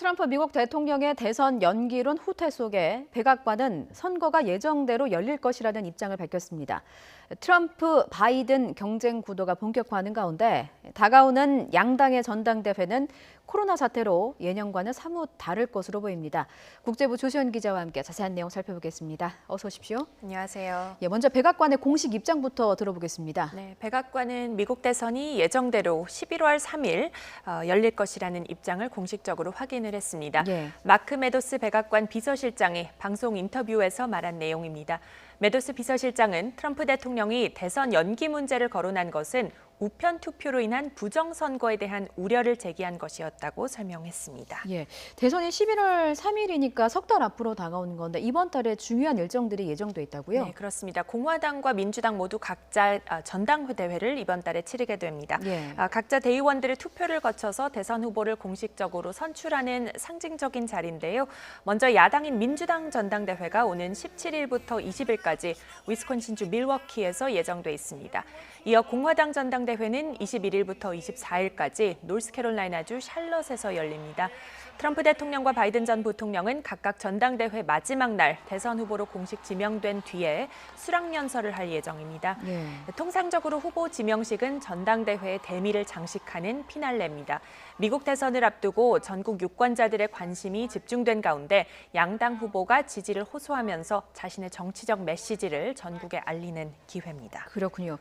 트럼프 미국 대통령의 대선 연기론 후퇴 속에 백악관은 선거가 예정대로 열릴 것이라는 입장을 밝혔습니다. 트럼프, 바이든 경쟁 구도가 본격화하는 가운데 다가오는 양당의 전당대회는 코로나 사태로 예년과는 사뭇 다를 것으로 보입니다. 국제부 조시현 기자와 함께 자세한 내용 살펴보겠습니다. 어서 오십시오. 안녕하세요. 먼저 백악관의 공식 입장부터 들어보겠습니다. 네, 백악관은 미국 대선이 예정대로 11월 3일 열릴 것이라는 입장을 공식적으로 확인을 했습니다. 마크 메도스 백악관 비서실장이 방송 인터뷰에서 말한 내용입니다. 메도스 비서실장은 트럼프 대통령이 대선 연기 문제를 거론한 것은 우편 투표로 인한 부정선거에 대한 우려를 제기한 것이었다고 설명했습니다. 대선이 11월 3일이니까 석 달 앞으로 다가오는 건데 이번 달에 중요한 일정들이 예정돼 있다고요? 네, 그렇습니다. 공화당과 민주당 모두 각자 전당대회를 이번 달에 치르게 됩니다. 각자 대의원들의 투표를 거쳐서 대선 후보를 공식적으로 선출하는 상징적인 자리인데요. 먼저 야당인 민주당 전당대회가 오는 17일부터 20일까지 위스콘신주 밀워키에서 예정돼 있습니다. 이어 공화당 전당대회는 21일부터 24일까지 노스캐롤라이나주 샬럿에서 열립니다. 트럼프 대통령과 바이든 전 부통령은 각각 전당대회 마지막 날 대선 후보로 공식 지명된 뒤에 수락연설을 할 예정입니다. 통상적으로 후보 지명식은 전당대회의 대미를 장식하는 피날레입니다. 미국 대선을 앞두고 전국 유권자들의 관심이 집중된 가운데 양당 후보가 지지를 호소하면서 자신의 정치적 메시지를 전국에 알리는 기회입니다. 그렇군요.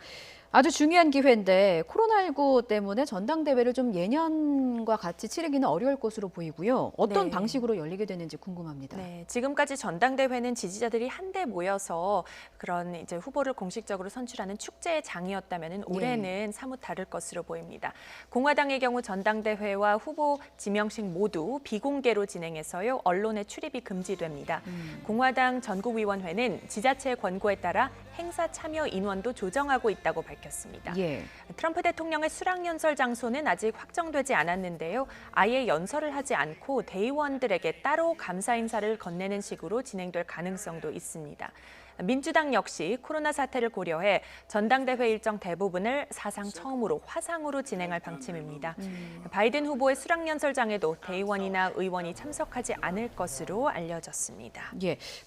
아주 중요한 기회인데 코로나19 때문에 전당대회를 좀 예년과 같이 치르기는 어려울 것으로 보이고요. 어떤 방식으로 열리게 되는지 궁금합니다. 지금까지 전당대회는 지지자들이 한데 모여서 그런 이제 후보를 공식적으로 선출하는 축제의 장이었다면 올해는 사뭇 다를 것으로 보입니다. 공화당의 경우 전당대회와 후보 지명식 모두 비공개로 진행해서요. 언론의 출입이 금지됩니다. 공화당 전국위원회는 지자체의 권고에 따라 행사 참여 인원도 조정하고 있다고 밝혔습니다. 트럼프 대통령의 수락연설 장소는 아직 확정되지 않았는데요. 아예 연설을 하지 않고 대의원들에게 따로 감사 인사를 건네는 식으로 진행될 가능성도 있습니다. 민주당 역시 코로나 사태를 고려해 전당대회 일정 대부분을 사상 처음으로 화상으로 진행할 방침입니다. 바이든 후보의 수락연설장에도 대의원이나 의원이 참석하지 않을 것으로 알려졌습니다.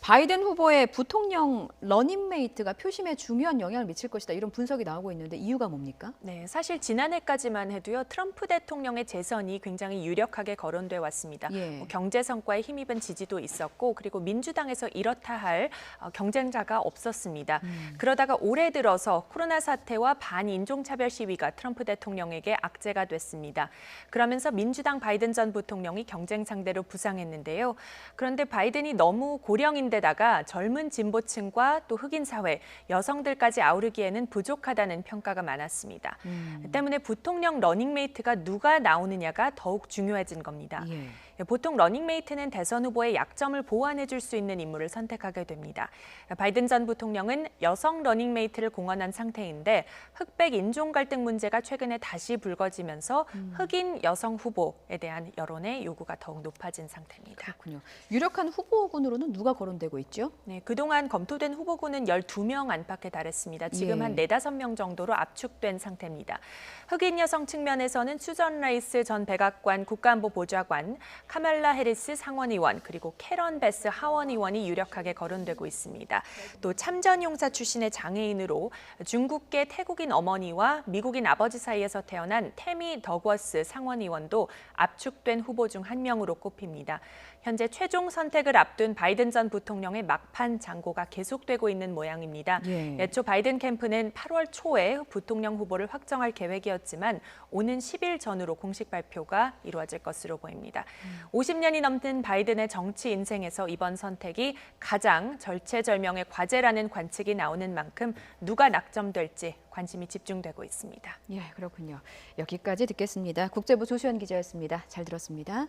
바이든 후보의 부통령 러닝메이트가 표심에 중요한 영향을 미칠 것이다. 이런 분석이 나오고 있는데 이유가 뭡니까? 사실 지난해까지만 해도요. 트럼프 대통령의 재선이 굉장히 유력하게 거론돼 왔습니다. 경제 성과에 힘입은 지지도 있었고 그리고 민주당에서 이렇다 할 경쟁자가 없었습니다. 그러다가 올해 들어서 코로나 사태와 반인종차별 시위가 트럼프 대통령에게 악재가 됐습니다. 그러면서 민주당 바이든 전 부통령이 경쟁 상대로 부상했는데요. 그런데 바이든이 너무 고령인데다가 젊은 진보층과 또 흑인 사회, 여성들까지 아우르기에는 부족하다는 평가가 많았습니다. 때문에 부통령 러닝메이트가 누가 나오느냐가 더욱 중요해진 겁니다. 보통 러닝메이트는 대선 후보의 약점을 보완해줄 수 있는 인물을 선택하게 됩니다. 바이든 전 부통령은 여성 러닝메이트를 공언한 상태인데 흑백 인종 갈등 문제가 최근에 다시 불거지면서 흑인 여성 후보에 대한 여론의 요구가 더욱 높아진 상태입니다. 그렇군요. 유력한 후보군으로는 누가 거론되고 있죠? 그동안 검토된 후보군은 12명 안팎에 달했습니다. 지금 한 4-5명 정도로 압축된 상태입니다. 흑인 여성 측면에서는 수전 라이스 전 백악관 국가안보보좌관, 카말라 해리스 상원의원, 그리고 캐런 베스 하원의원이 유력하게 거론되고 있습니다. 또 참전용사 출신의 장애인으로 중국계 태국인 어머니와 미국인 아버지 사이에서 태어난 태미 더거스 상원의원도 압축된 후보 중 한 명으로 꼽힙니다. 현재 최종 선택을 앞둔 바이든 전 부통령의 막판 장고가 계속되고 있는 모양입니다. 애초 바이든 캠프는 8월 초에 부통령 후보를 확정할 계획이었지만 오는 10일 전후로 공식 발표가 이루어질 것으로 보입니다. 50년이 넘는 바이든의 정치 인생에서 이번 선택이 가장 절체절명의 과제라는 관측이 나오는 만큼 누가 낙점될지 관심이 집중되고 있습니다. 그렇군요. 여기까지 듣겠습니다. 국제부 조시현 기자였습니다. 잘 들었습니다.